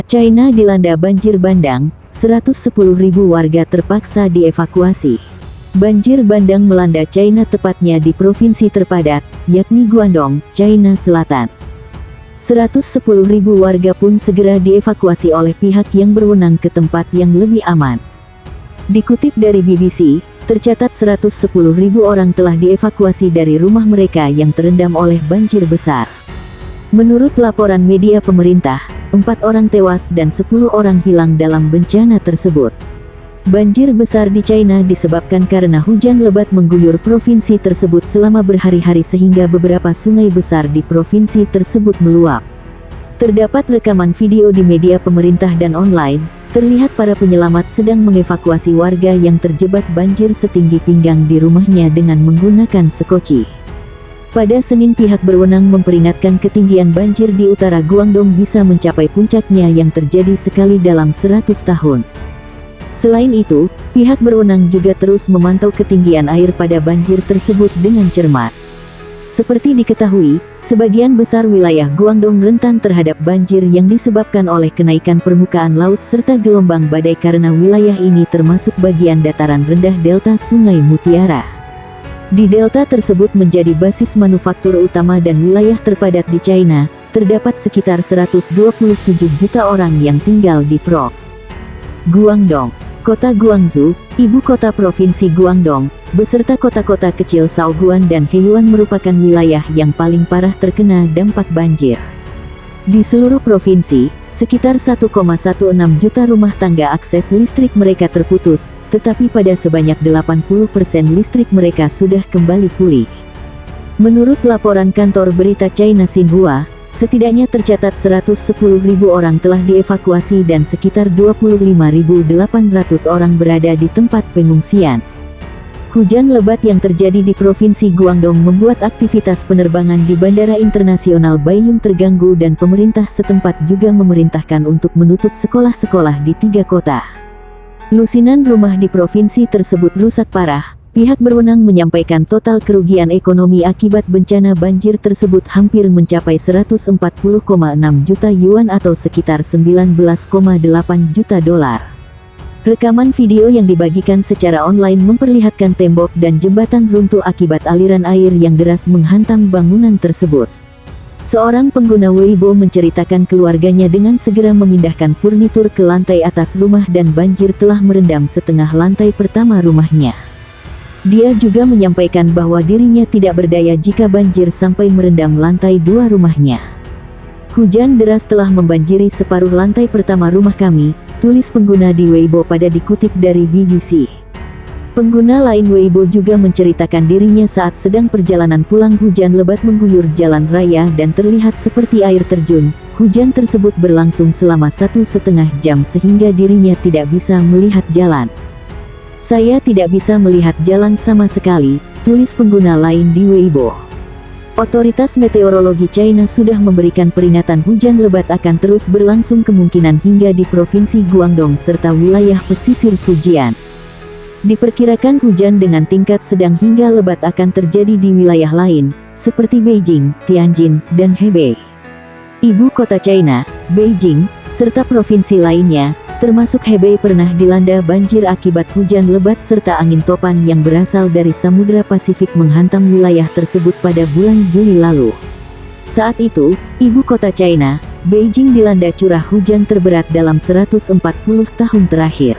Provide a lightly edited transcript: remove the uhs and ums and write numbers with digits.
China dilanda banjir bandang, 110.000 warga terpaksa dievakuasi. Banjir bandang melanda China tepatnya di provinsi terpadat, yakni Guangdong, China Selatan. 110.000 warga pun segera dievakuasi oleh pihak yang berwenang ke tempat yang lebih aman. Dikutip dari BBC, tercatat 110.000 orang telah dievakuasi dari rumah mereka yang terendam oleh banjir besar. Menurut laporan media pemerintah, 4 orang tewas dan 10 orang hilang dalam bencana tersebut. Banjir besar di China disebabkan karena hujan lebat mengguyur provinsi tersebut selama berhari-hari sehingga beberapa sungai besar di provinsi tersebut meluap. Terdapat rekaman video di media pemerintah dan online, terlihat para penyelamat sedang mengevakuasi warga yang terjebak banjir setinggi pinggang di rumahnya dengan menggunakan sekoci. Pada Senin pihak berwenang memperingatkan ketinggian banjir di utara Guangdong bisa mencapai puncaknya yang terjadi sekali dalam 100 tahun. Selain itu, pihak berwenang juga terus memantau ketinggian air pada banjir tersebut dengan cermat. Seperti diketahui, sebagian besar wilayah Guangdong rentan terhadap banjir yang disebabkan oleh kenaikan permukaan laut serta gelombang badai karena wilayah ini termasuk bagian dataran rendah delta Sungai Mutiara. Di delta tersebut menjadi basis manufaktur utama dan wilayah terpadat di China, terdapat sekitar 127 juta orang yang tinggal di Prov. Guangdong, Kota Guangzhou, ibu kota provinsi Guangdong, beserta kota-kota kecil Shaoguan dan Heiyuan merupakan wilayah yang paling parah terkena dampak banjir. Di seluruh provinsi, sekitar 1,16 juta rumah tangga akses listrik mereka terputus, tetapi pada sebanyak 80% listrik mereka sudah kembali pulih. Menurut laporan kantor berita China Xinhua, setidaknya tercatat 110.000 orang telah dievakuasi dan sekitar 25.800 orang berada di tempat pengungsian. Hujan lebat yang terjadi di Provinsi Guangdong membuat aktivitas penerbangan di Bandara Internasional Baiyun terganggu dan pemerintah setempat juga memerintahkan untuk menutup sekolah-sekolah di 3 kota. Lusinan rumah di provinsi tersebut rusak parah. Pihak berwenang menyampaikan total kerugian ekonomi akibat bencana banjir tersebut hampir mencapai 140,6 juta yuan atau sekitar 19,8 juta dolar. Rekaman video yang dibagikan secara online memperlihatkan tembok dan jembatan runtuh akibat aliran air yang deras menghantam bangunan tersebut. Seorang pengguna Weibo menceritakan keluarganya dengan segera memindahkan furnitur ke lantai atas rumah dan banjir telah merendam setengah lantai pertama rumahnya. Dia juga menyampaikan bahwa dirinya tidak berdaya jika banjir sampai merendam lantai 2 rumahnya. Hujan deras telah membanjiri separuh lantai pertama rumah kami, tulis pengguna di Weibo pada dikutip dari BBC. Pengguna lain Weibo juga menceritakan dirinya saat sedang perjalanan pulang hujan lebat mengguyur jalan raya dan terlihat seperti air terjun. Hujan tersebut berlangsung selama 1,5 jam sehingga dirinya tidak bisa melihat jalan. Saya tidak bisa melihat jalan sama sekali, tulis pengguna lain di Weibo. Otoritas meteorologi China sudah memberikan peringatan hujan lebat akan terus berlangsung kemungkinan hingga di Provinsi Guangdong serta wilayah pesisir Fujian. Diperkirakan hujan dengan tingkat sedang hingga lebat akan terjadi di wilayah lain, seperti Beijing, Tianjin, dan Hebei. Ibu kota China, Beijing, serta provinsi lainnya, termasuk Hebei pernah dilanda banjir akibat hujan lebat serta angin topan yang berasal dari Samudra Pasifik menghantam wilayah tersebut pada bulan Juli lalu. Saat itu, ibu kota China, Beijing dilanda curah hujan terberat dalam 140 tahun terakhir.